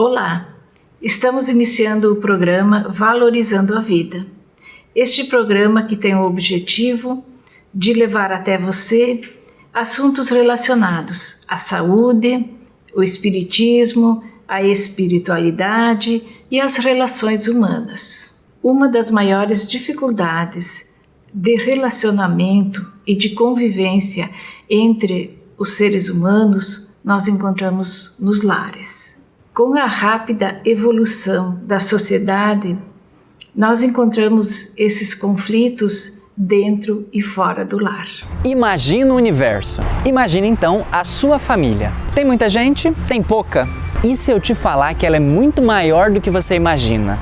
Olá, estamos iniciando o programa Valorizando a Vida. Este programa que tem o objetivo de levar até você assuntos relacionados à saúde, o espiritismo, a espiritualidade e as relações humanas. Uma das maiores dificuldades de relacionamento e de convivência entre os seres humanos nós encontramos nos lares. Com a rápida evolução da sociedade, nós encontramos esses conflitos dentro e fora do lar. Imagina o universo. Imagina então a sua família. Tem muita gente? Tem pouca? E se eu te falar que ela é muito maior do que você imagina?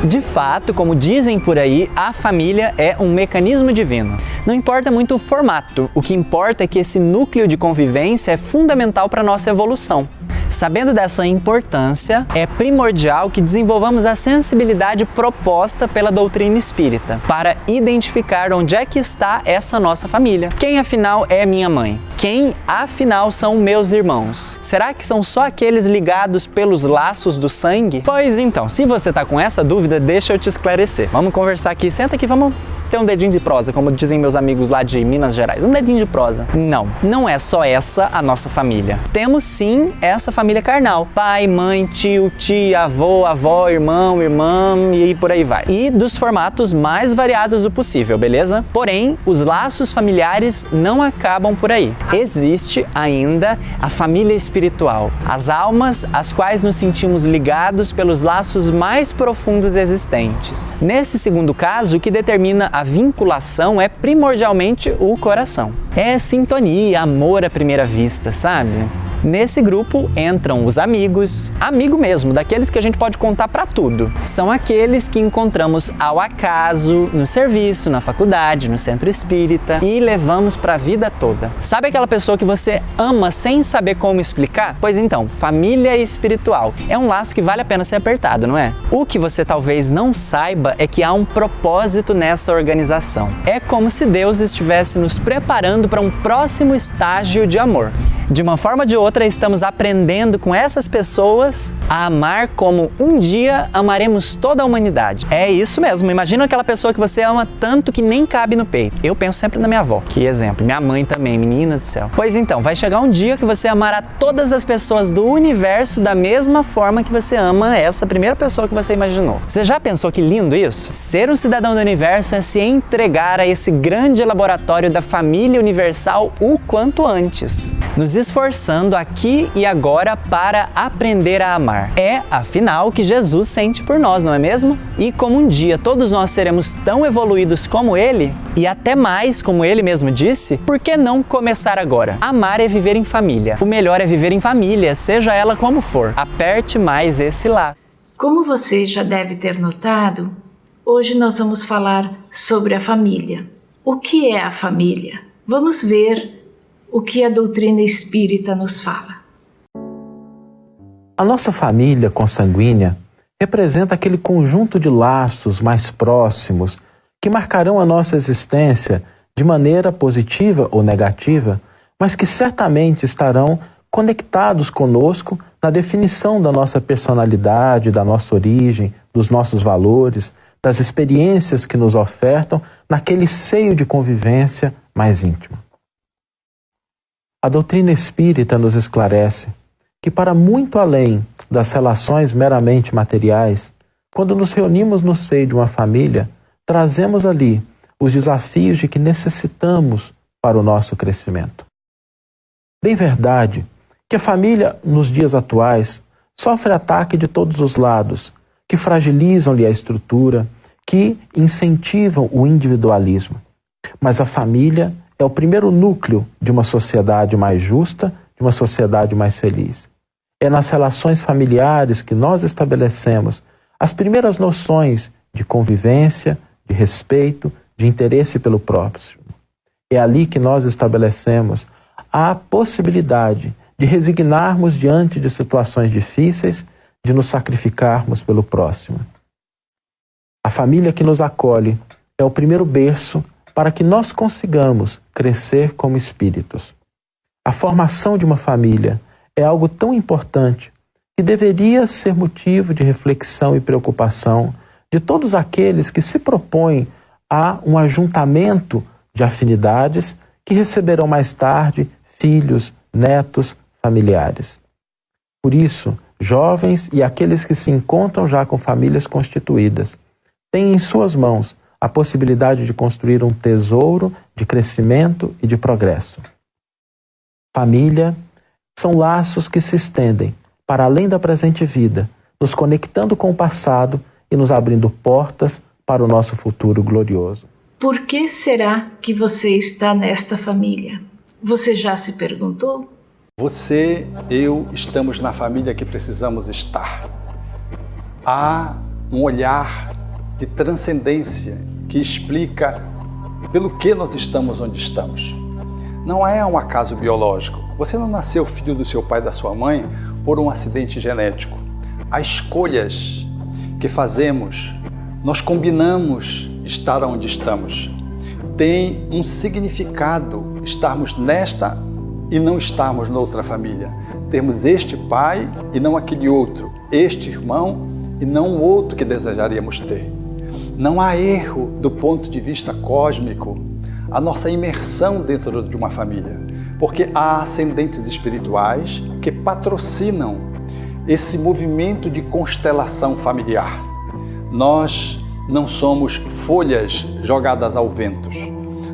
De fato, como dizem por aí, a família é um mecanismo divino. Não importa muito o formato, o que importa é que esse núcleo de convivência é fundamental para a nossa evolução. Sabendo dessa importância, é primordial que desenvolvamos a sensibilidade proposta pela doutrina espírita para identificar onde é que está essa nossa família. Quem afinal é minha mãe? Quem afinal são meus irmãos? Será que são só aqueles ligados pelos laços do sangue? Pois então, se você está com essa dúvida, deixa eu te esclarecer. Vamos conversar aqui, senta aqui, vamos ter um dedinho de prosa, como dizem meus amigos lá de Minas Gerais. Um dedinho de prosa. Não é só essa a nossa família. Temos sim essa família carnal. Pai, mãe, tio, tia, avô, avó, irmão, irmã e por aí vai. E dos formatos mais variados do possível, beleza? Porém, os laços familiares não acabam por aí. Existe ainda a família espiritual, as almas às quais nos sentimos ligados pelos laços mais profundos existentes. Nesse segundo caso, o que determina a vinculação é primordialmente o coração. É sintonia, amor à primeira vista, sabe? Nesse grupo entram os amigos, amigo mesmo, daqueles que a gente pode contar pra tudo. São aqueles que encontramos ao acaso, no serviço, na faculdade, no centro espírita e levamos pra vida toda. Sabe aquela pessoa que você ama sem saber como explicar? Pois então, família espiritual é um laço que vale a pena ser apertado, não é? O que você talvez não saiba é que há um propósito nessa organização. É como se Deus estivesse nos preparando para um próximo estágio de amor. De uma forma ou de outra, estamos aprendendo com essas pessoas a amar como um dia amaremos toda a humanidade. É isso mesmo, imagina aquela pessoa que você ama tanto que nem cabe no peito. Eu penso sempre na minha avó, que exemplo, minha mãe também, menina do céu. Pois então, vai chegar um dia que você amará todas as pessoas do universo da mesma forma que você ama essa primeira pessoa que você imaginou. Você já pensou que lindo isso? Ser um cidadão do universo é se entregar a esse grande laboratório da família universal o quanto antes. Nos esforçando aqui e agora para aprender a amar. É, afinal, que Jesus sente por nós, não é mesmo? E como um dia todos nós seremos tão evoluídos como Ele, e até mais, como Ele mesmo disse, por que não começar agora? Amar é viver em família. O melhor é viver em família, seja ela como for. Aperte mais esse laço. Como você já deve ter notado, hoje nós vamos falar sobre a família. O que é a família? Vamos ver o que a doutrina espírita nos fala. A nossa família consanguínea representa aquele conjunto de laços mais próximos que marcarão a nossa existência de maneira positiva ou negativa, mas que certamente estarão conectados conosco na definição da nossa personalidade, da nossa origem, dos nossos valores, das experiências que nos ofertam naquele seio de convivência mais íntimo. A doutrina espírita nos esclarece que, para muito além das relações meramente materiais, quando nos reunimos no seio de uma família, trazemos ali os desafios de que necessitamos para o nosso crescimento. Bem verdade que a família, nos dias atuais, sofre ataque de todos os lados, que fragilizam-lhe a estrutura, que incentivam o individualismo. Mas a família é o primeiro núcleo de uma sociedade mais justa, de uma sociedade mais feliz. É nas relações familiares que nós estabelecemos as primeiras noções de convivência, de respeito, de interesse pelo próximo. É ali que nós estabelecemos a possibilidade de resignarmos diante de situações difíceis, de nos sacrificarmos pelo próximo. A família que nos acolhe é o primeiro berço para que nós consigamos crescer como espíritos. A formação de uma família é algo tão importante que deveria ser motivo de reflexão e preocupação de todos aqueles que se propõem a um ajuntamento de afinidades que receberão mais tarde filhos, netos, familiares. Por isso, jovens e aqueles que se encontram já com famílias constituídas têm em suas mãos a possibilidade de construir um tesouro de crescimento e de progresso. Família são laços que se estendem para além da presente vida, nos conectando com o passado e nos abrindo portas para o nosso futuro glorioso. Por que será que você está nesta família? Você já se perguntou? Você, eu, estamos na família que precisamos estar. Há um olhar de transcendência que explica pelo que nós estamos onde estamos. Não é um acaso biológico. Você não nasceu filho do seu pai e da sua mãe por um acidente genético. Há escolhas que fazemos, nós combinamos estar onde estamos. Tem um significado estarmos nesta e não estarmos noutra família. Termos este pai e não aquele outro, este irmão e não o outro que desejaríamos ter. Não há erro do ponto de vista cósmico a nossa imersão dentro de uma família, porque há ascendentes espirituais que patrocinam esse movimento de constelação familiar. Nós não somos folhas jogadas ao vento,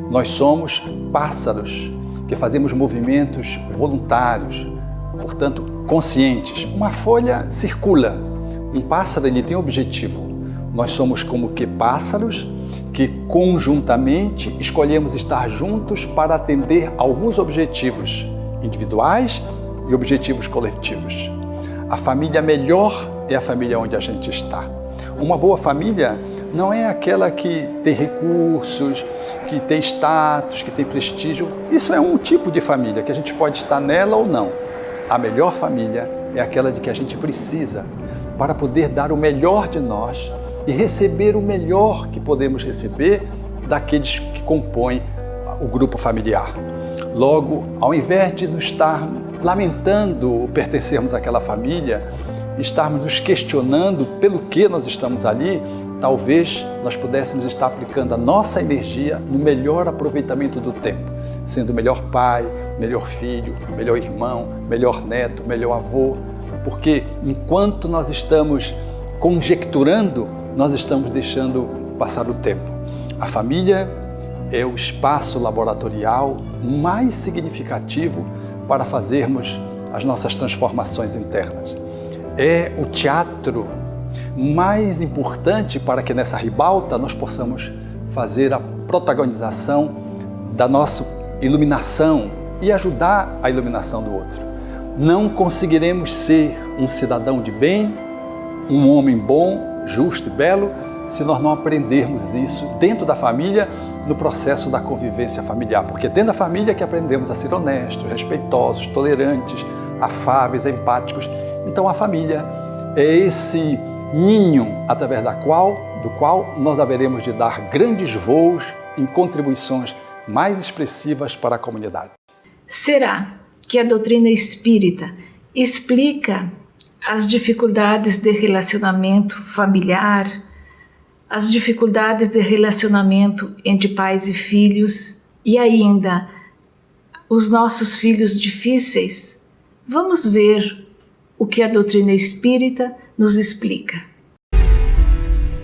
nós somos pássaros que fazemos movimentos voluntários, portanto conscientes. Uma folha circula, um pássaro ele tem objetivo. Nós somos como que pássaros que conjuntamente escolhemos estar juntos para atender alguns objetivos individuais e objetivos coletivos. A família melhor é a família onde a gente está. Uma boa família não é aquela que tem recursos, que tem status, que tem prestígio. Isso é um tipo de família que a gente pode estar nela ou não. A melhor família é aquela de que a gente precisa para poder dar o melhor de nós e receber o melhor que podemos receber daqueles que compõem o grupo familiar. Logo, ao invés de nos estar lamentando pertencermos àquela família, estarmos nos questionando pelo que nós estamos ali, talvez nós pudéssemos estar aplicando a nossa energia no melhor aproveitamento do tempo, sendo melhor pai, melhor filho, melhor irmão, melhor neto, melhor avô, porque enquanto nós estamos conjecturando, nós estamos deixando passar o tempo. A família é o espaço laboratorial mais significativo para fazermos as nossas transformações internas. É o teatro mais importante para que nessa ribalta nós possamos fazer a protagonização da nossa iluminação e ajudar a iluminação do outro. Não conseguiremos ser um cidadão de bem, um homem bom, justo e belo, se nós não aprendermos isso dentro da família, no processo da convivência familiar. Porque é dentro da família que aprendemos a ser honestos, respeitosos, tolerantes, afáveis, empáticos. Então a família é esse ninho através do qual nós haveremos de dar grandes voos em contribuições mais expressivas para a comunidade. Será que a doutrina espírita explica as dificuldades de relacionamento familiar, as dificuldades de relacionamento entre pais e filhos e ainda os nossos filhos difíceis? Vamos ver o que a doutrina espírita nos explica.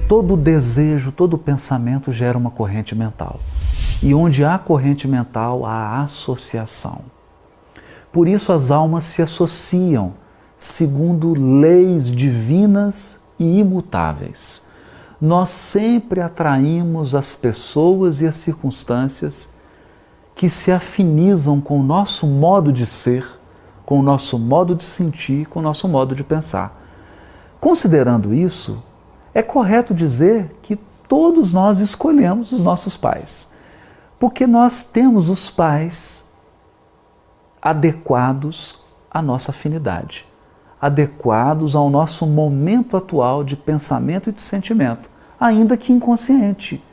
Todo desejo, todo pensamento gera uma corrente mental. E onde há corrente mental, há associação. Por isso as almas se associam segundo leis divinas e imutáveis. Nós sempre atraímos as pessoas e as circunstâncias que se afinizam com o nosso modo de ser, com o nosso modo de sentir, com o nosso modo de pensar. Considerando isso, é correto dizer que todos nós escolhemos os nossos pais, porque nós temos os pais adequados à nossa afinidade, adequados ao nosso momento atual de pensamento e de sentimento, ainda que inconsciente.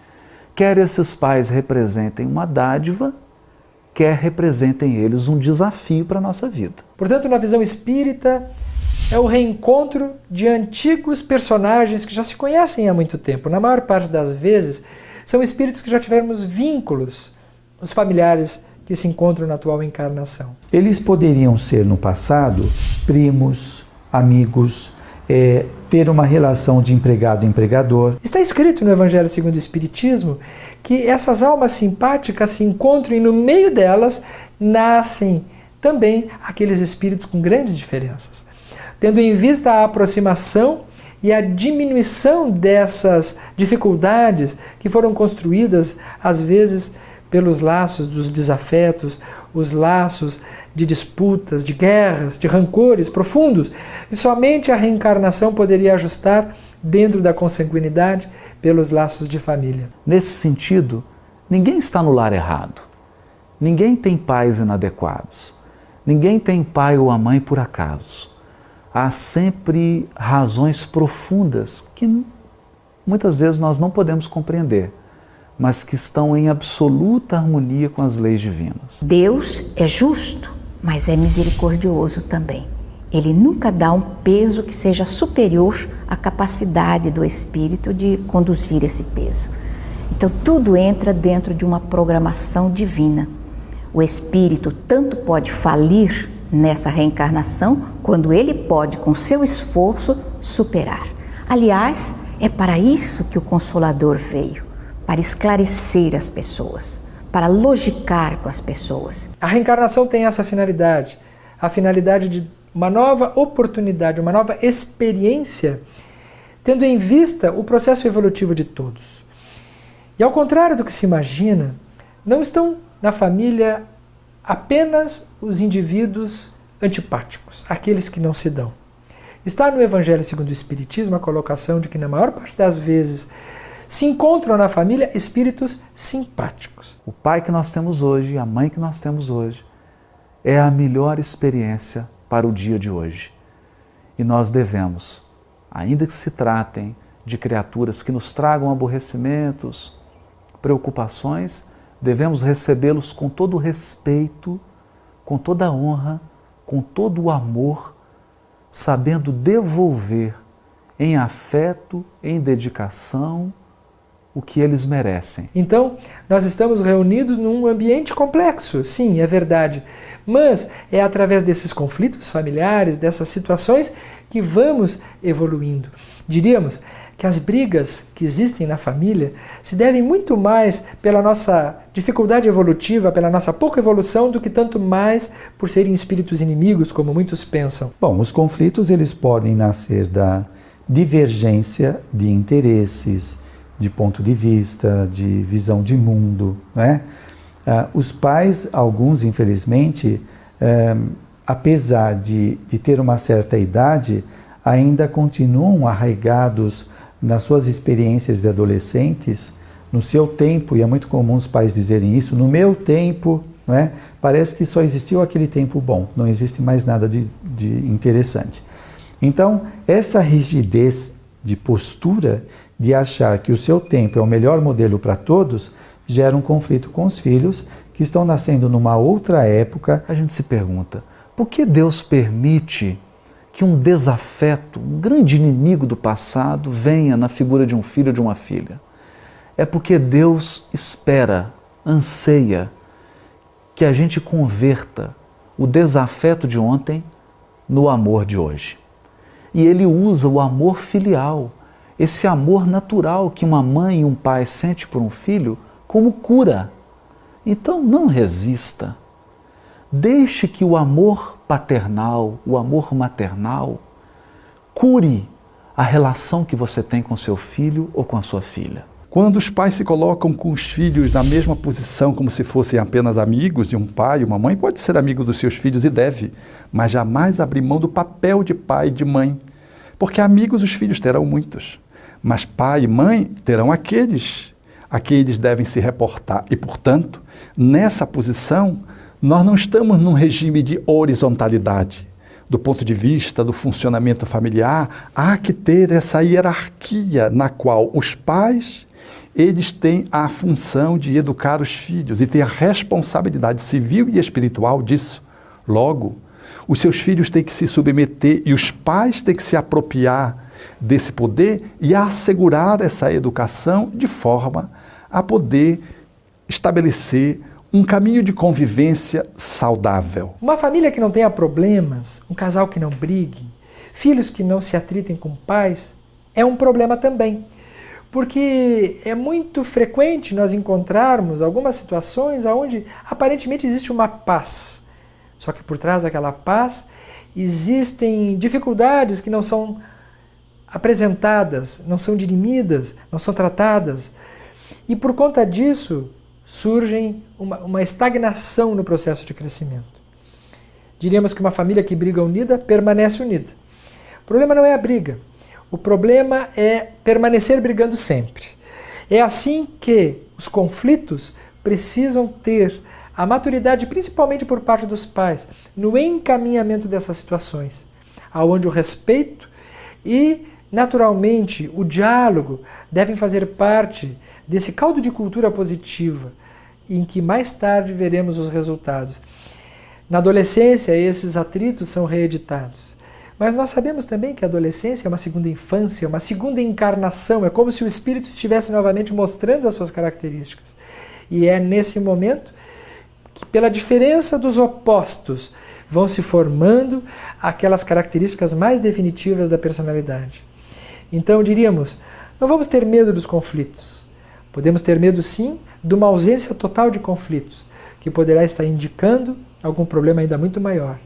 quer esses pais representem uma dádiva, quer representem eles um desafio para a nossa vida. Portanto, na visão espírita, é o reencontro de antigos personagens que já se conhecem há muito tempo. Na maior parte das vezes, são espíritos que já tivemos vínculos, os familiares que se encontram na atual encarnação. Eles poderiam ser, no passado, primos, amigos, ter uma relação de empregado-empregador. Está escrito no Evangelho segundo o Espiritismo que essas almas simpáticas se encontram e no meio delas nascem também aqueles espíritos com grandes diferenças. Tendo em vista a aproximação e a diminuição dessas dificuldades que foram construídas, às vezes, pelos laços dos desafetos, os laços de disputas, de guerras, de rancores profundos, e somente a reencarnação poderia ajustar dentro da consanguinidade pelos laços de família. Nesse sentido, ninguém está no lar errado. Ninguém tem pais inadequados. Ninguém tem pai ou a mãe por acaso. Há sempre razões profundas que muitas vezes nós não podemos compreender, mas que estão em absoluta harmonia com as leis divinas. Deus é justo, mas é misericordioso também. Ele nunca dá um peso que seja superior à capacidade do espírito de conduzir esse peso. Então tudo entra dentro de uma programação divina. O espírito tanto pode falir nessa reencarnação, quando ele pode, com seu esforço, superar. Aliás, é para isso que o Consolador veio, para esclarecer as pessoas, para logicar com as pessoas. A reencarnação tem essa finalidade, a finalidade de uma nova oportunidade, uma nova experiência, tendo em vista o processo evolutivo de todos. E ao contrário do que se imagina, não estão na família apenas os indivíduos antipáticos, aqueles que não se dão. Está no Evangelho segundo o Espiritismo a colocação de que na maior parte das vezes se encontram na família espíritos simpáticos. O pai que nós temos hoje, a mãe que nós temos hoje, é a melhor experiência para o dia de hoje. E nós devemos, ainda que se tratem de criaturas que nos tragam aborrecimentos, preocupações, devemos recebê-los com todo o respeito, com toda a honra, com todo o amor, sabendo devolver em afeto, em dedicação, o que eles merecem. Então, nós estamos reunidos num ambiente complexo, sim, é verdade, mas é através desses conflitos familiares, dessas situações, que vamos evoluindo. Diríamos que as brigas que existem na família se devem muito mais pela nossa dificuldade evolutiva, pela nossa pouca evolução, do que tanto mais por serem espíritos inimigos, como muitos pensam. Bom, os conflitos eles podem nascer da divergência de interesses, de ponto de vista, de visão de mundo, né? Os pais, alguns infelizmente, apesar de ter uma certa idade, ainda continuam arraigados nas suas experiências de adolescentes, no seu tempo, e é muito comum os pais dizerem isso, no meu tempo, não é? Parece que só existiu aquele tempo bom, não existe mais nada de interessante. Então, essa rigidez de postura, de achar que o seu tempo é o melhor modelo para todos, gera um conflito com os filhos que estão nascendo numa outra época. A gente se pergunta, por que Deus permite que um desafeto, um grande inimigo do passado, venha na figura de um filho ou de uma filha? É porque Deus espera, anseia que a gente converta o desafeto de ontem no amor de hoje. E Ele usa o amor filial, esse amor natural que uma mãe e um pai sentem por um filho, como cura. Então não resista. Deixe que o amor paternal, o amor maternal, cure a relação que você tem com seu filho ou com a sua filha. Quando os pais se colocam com os filhos na mesma posição, como se fossem apenas amigos de um pai e uma mãe, pode ser amigo dos seus filhos e deve, mas jamais abrir mão do papel de pai e de mãe. Porque amigos os filhos terão muitos, mas pai e mãe terão aqueles a que eles devem se reportar. E, portanto, nessa posição, nós não estamos num regime de horizontalidade. Do ponto de vista do funcionamento familiar, há que ter essa hierarquia na qual os pais eles têm a função de educar os filhos e têm a responsabilidade civil e espiritual disso. Logo, os seus filhos têm que se submeter e os pais têm que se apropriar desse poder e assegurar essa educação de forma a poder estabelecer um caminho de convivência saudável. Uma família que não tenha problemas, um casal que não brigue, filhos que não se atritem com pais, é um problema também. Porque é muito frequente nós encontrarmos algumas situações onde aparentemente existe uma paz. Só que por trás daquela paz existem dificuldades que não são apresentadas, não são dirimidas, não são tratadas. E por conta disso surge uma estagnação no processo de crescimento. Diríamos que uma família que briga unida permanece unida. O problema não é a briga. O problema é permanecer brigando sempre. É assim que os conflitos precisam ter a maturidade, principalmente por parte dos pais, no encaminhamento dessas situações, onde o respeito e, naturalmente, o diálogo devem fazer parte desse caldo de cultura positiva, em que mais tarde veremos os resultados. Na adolescência, esses atritos são reeditados. Mas nós sabemos também que a adolescência é uma segunda infância, uma segunda encarnação, é como se o espírito estivesse novamente mostrando as suas características. E é nesse momento que, pela diferença dos opostos, vão se formando aquelas características mais definitivas da personalidade. Então, diríamos, não vamos ter medo dos conflitos. Podemos ter medo, sim, de uma ausência total de conflitos, que poderá estar indicando algum problema ainda muito maior.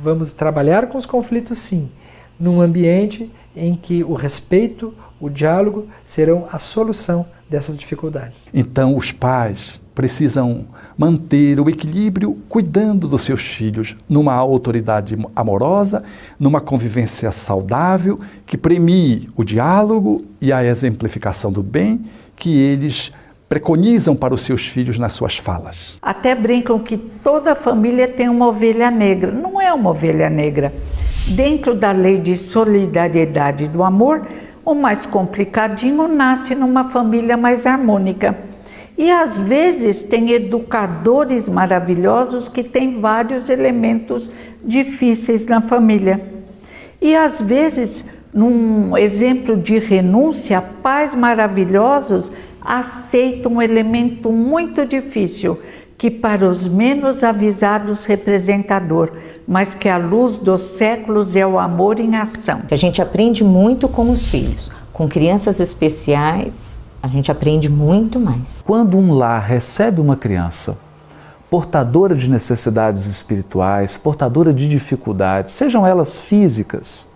Vamos trabalhar com os conflitos, sim, num ambiente em que o respeito, o diálogo serão a solução dessas dificuldades. Então, os pais precisam manter o equilíbrio cuidando dos seus filhos numa autoridade amorosa, numa convivência saudável, que premie o diálogo e a exemplificação do bem que eles preconizam para os seus filhos nas suas falas. Até brincam que toda família tem uma ovelha negra. Não é uma ovelha negra. Dentro da lei de solidariedade e do amor, o mais complicadinho nasce numa família mais harmônica. E às vezes tem educadores maravilhosos que têm vários elementos difíceis na família. E às vezes, num exemplo de renúncia, pais maravilhosos aceitam um elemento muito difícil, que para os menos avisados representa dor, mas que à luz dos séculos é o amor em ação. A gente aprende muito com os filhos. Com crianças especiais, a gente aprende muito mais. Quando um lar recebe uma criança portadora de necessidades espirituais, portadora de dificuldades, sejam elas físicas,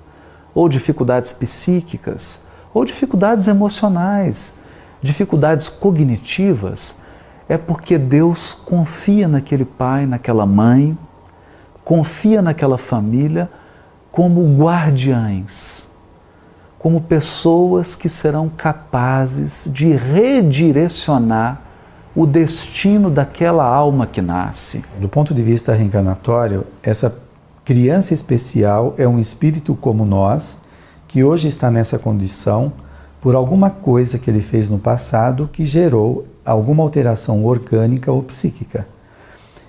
ou dificuldades psíquicas, ou dificuldades emocionais, dificuldades cognitivas, é porque Deus confia naquele pai, naquela mãe, confia naquela família como guardiães, como pessoas que serão capazes de redirecionar o destino daquela alma que nasce. Do ponto de vista reencarnatório, essa criança especial é um espírito como nós, que hoje está nessa condição por alguma coisa que ele fez no passado que gerou alguma alteração orgânica ou psíquica.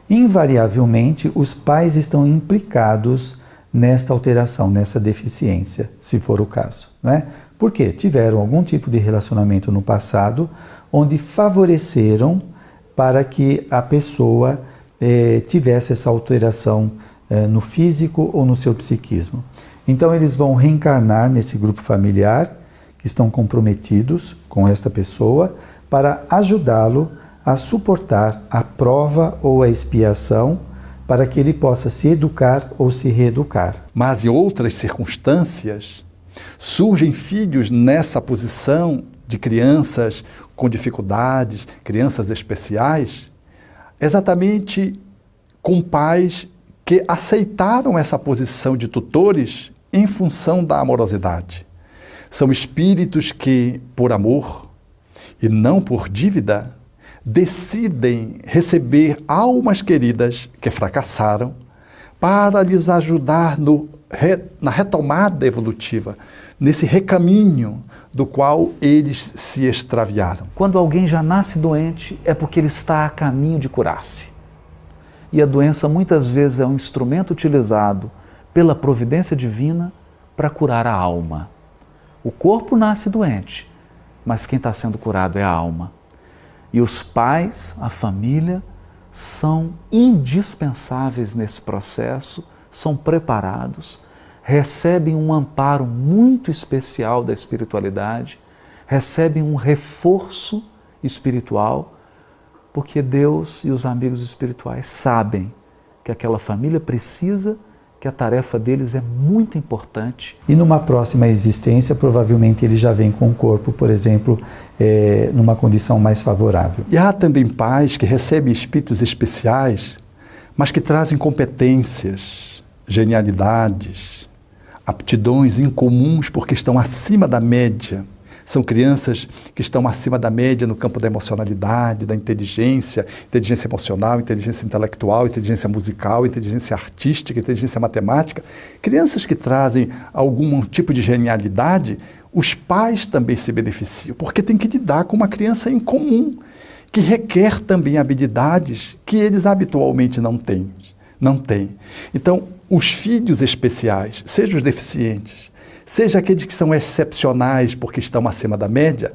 Invariavelmente, os pais estão implicados nesta alteração, nessa deficiência, se for o caso, não é? Porque tiveram algum tipo de relacionamento no passado onde favoreceram para que a pessoa tivesse essa alteração no físico ou no seu psiquismo. Então eles vão reencarnar nesse grupo familiar, que estão comprometidos com esta pessoa, para ajudá-lo a suportar a prova ou a expiação, para que ele possa se educar ou se reeducar. Mas em outras circunstâncias, surgem filhos nessa posição de crianças com dificuldades, crianças especiais, exatamente com pais que aceitaram essa posição de tutores em função da amorosidade. São espíritos que, por amor e não por dívida, decidem receber almas queridas que fracassaram para lhes ajudar no na retomada evolutiva, nesse recaminho do qual eles se extraviaram. Quando alguém já nasce doente, é porque ele está a caminho de curar-se. E a doença muitas vezes é um instrumento utilizado pela providência divina para curar a alma. O corpo nasce doente, mas quem está sendo curado é a alma. E os pais, a família, são indispensáveis nesse processo, são preparados, recebem um amparo muito especial da espiritualidade, recebem um reforço espiritual, porque Deus e os amigos espirituais sabem que aquela família precisa, que a tarefa deles é muito importante. E numa próxima existência, provavelmente ele já vem com o corpo, por exemplo, numa condição mais favorável. E há também pais que recebem espíritos especiais, mas que trazem competências, genialidades, aptidões incomuns porque estão acima da média. São crianças que estão acima da média no campo da emocionalidade, da inteligência emocional, inteligência intelectual, inteligência musical, inteligência artística, inteligência matemática. Crianças que trazem algum tipo de genialidade, os pais também se beneficiam, porque tem que lidar com uma criança incomum, que requer também habilidades que eles habitualmente não têm. Então, os filhos especiais, sejam os deficientes, seja aqueles que são excepcionais porque estão acima da média,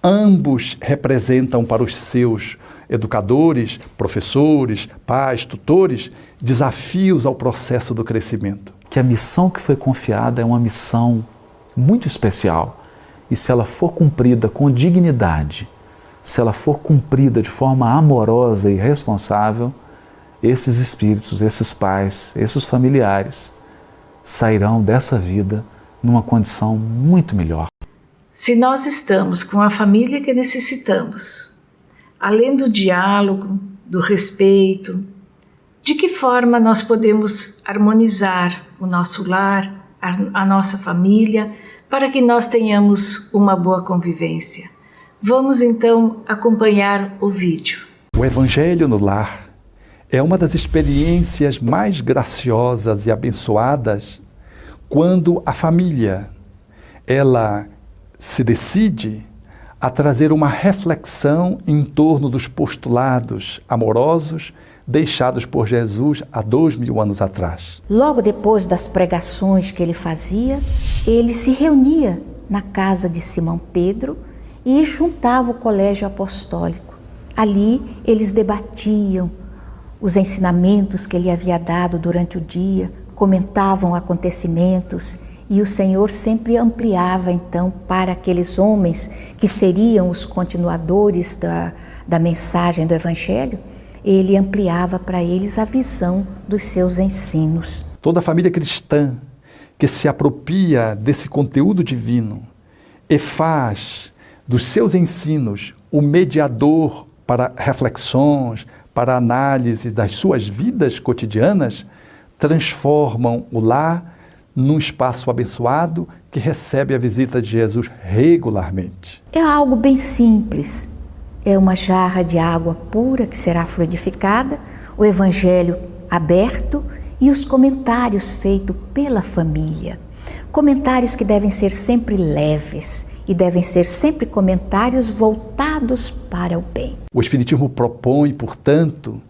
ambos representam para os seus educadores, professores, pais, tutores, desafios ao processo do crescimento. Que a missão que foi confiada é uma missão muito especial e se ela for cumprida com dignidade, se ela for cumprida de forma amorosa e responsável, esses espíritos, esses pais, esses familiares sairão dessa vida numa condição muito melhor. Se nós estamos com a família que necessitamos, além do diálogo, do respeito, de que forma nós podemos harmonizar o nosso lar, a nossa família, para que nós tenhamos uma boa convivência? Vamos então acompanhar o vídeo. O Evangelho no lar é uma das experiências mais graciosas e abençoadas quando a família ela se decide a trazer uma reflexão em torno dos postulados amorosos deixados por Jesus há 2000 anos atrás. Logo depois das pregações que ele fazia, ele se reunia na casa de Simão Pedro e juntava o colégio apostólico. Ali eles debatiam os ensinamentos que ele havia dado durante o dia, comentavam acontecimentos e o Senhor sempre ampliava então para aqueles homens que seriam os continuadores da mensagem do Evangelho, ele ampliava para eles a visão dos seus ensinos. Toda a família cristã que se apropria desse conteúdo divino e faz dos seus ensinos o mediador para reflexões, para análise das suas vidas cotidianas, transformam o lar num espaço abençoado que recebe a visita de Jesus regularmente. É algo bem simples. É uma jarra de água pura que será fluidificada, o Evangelho aberto e os comentários feitos pela família. Comentários que devem ser sempre leves e devem ser sempre comentários voltados para o bem. O Espiritismo propõe, portanto,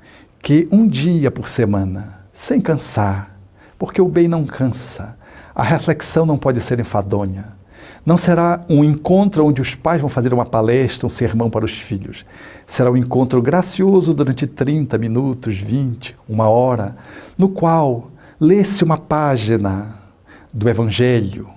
que um dia por semana, sem cansar, porque o bem não cansa, a reflexão não pode ser enfadonha. Não será um encontro onde os pais vão fazer uma palestra, um sermão para os filhos. Será um encontro gracioso durante 30 minutos, 20, uma hora, no qual lê-se uma página do Evangelho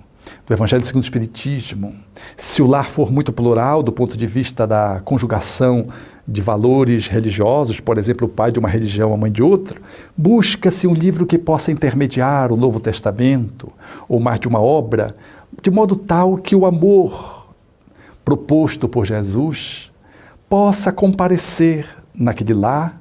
segundo o Espiritismo. Se o lar for muito plural do ponto de vista da conjugação de valores religiosos, por exemplo, o pai de uma religião, a mãe de outra, busca-se um livro que possa intermediar o Novo Testamento, ou mais de uma obra, de modo tal que o amor proposto por Jesus possa comparecer naquele lar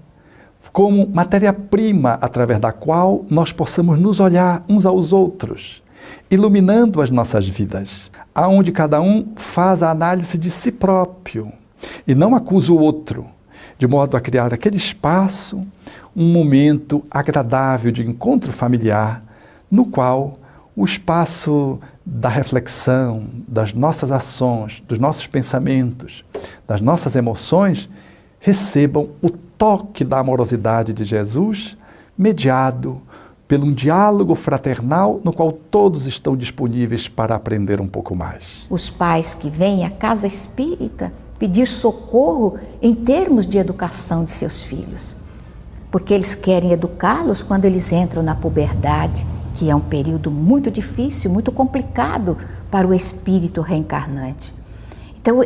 como matéria-prima através da qual nós possamos nos olhar uns aos outros, iluminando as nossas vidas, aonde cada um faz a análise de si próprio e não acusa o outro, de modo a criar aquele espaço, um momento agradável de encontro familiar, no qual o espaço da reflexão, das nossas ações, dos nossos pensamentos, das nossas emoções, recebam o toque da amorosidade de Jesus, mediado por um diálogo fraternal no qual todos estão disponíveis para aprender um pouco mais. Os pais que vêm à casa espírita pedir socorro em termos de educação de seus filhos, porque eles querem educá-los quando eles entram na puberdade, que é um período muito difícil, muito complicado para o espírito reencarnante. Então,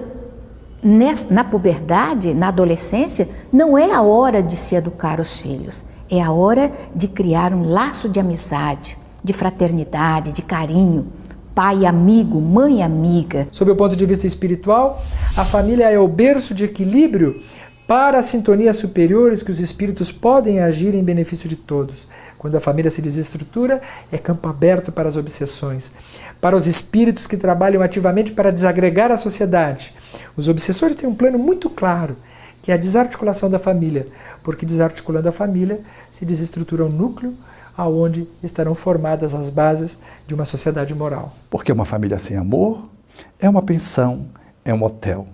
na puberdade, na adolescência, não é a hora de se educar os filhos, é a hora de criar um laço de amizade, de fraternidade, de carinho, pai amigo, mãe amiga. Sob o ponto de vista espiritual, a família é o berço de equilíbrio para as sintonias superiores que os espíritos podem agir em benefício de todos. Quando a família se desestrutura, é campo aberto para as obsessões, para os espíritos que trabalham ativamente para desagregar a sociedade. Os obsessores têm um plano muito claro, que é a desarticulação da família, porque desarticulando a família se desestrutura o núcleo aonde estarão formadas as bases de uma sociedade moral. Porque uma família sem amor é uma pensão, é um hotel.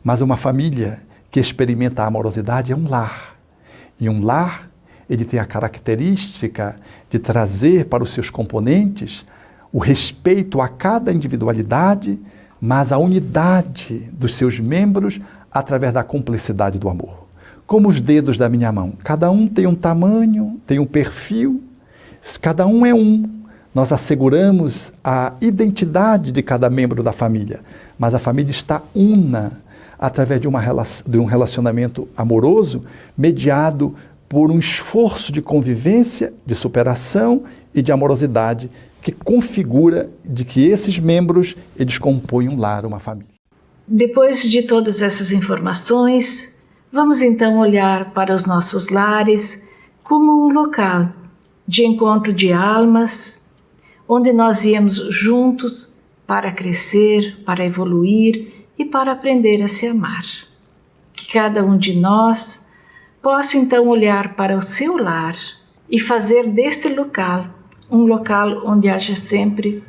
Mas uma família que experimenta a amorosidade é um lar. E um lar, ele tem a característica de trazer para os seus componentes o respeito a cada individualidade, mas a unidade dos seus membros através da cumplicidade do amor. Como os dedos da minha mão. Cada um tem um tamanho, tem um perfil, cada um é um. Nós asseguramos a identidade de cada membro da família, mas a família está una através de um relacionamento amoroso mediado por um esforço de convivência, de superação e de amorosidade que configura de que esses membros, eles compõem um lar, uma família. Depois de todas essas informações, vamos então olhar para os nossos lares como um local de encontro de almas, onde nós íamos juntos para crescer, para evoluir e para aprender a se amar. Que cada um de nós possa então olhar para o seu lar e fazer deste local um local onde haja sempre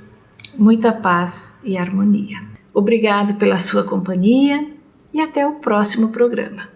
muita paz e harmonia. Obrigado pela sua companhia e até o próximo programa.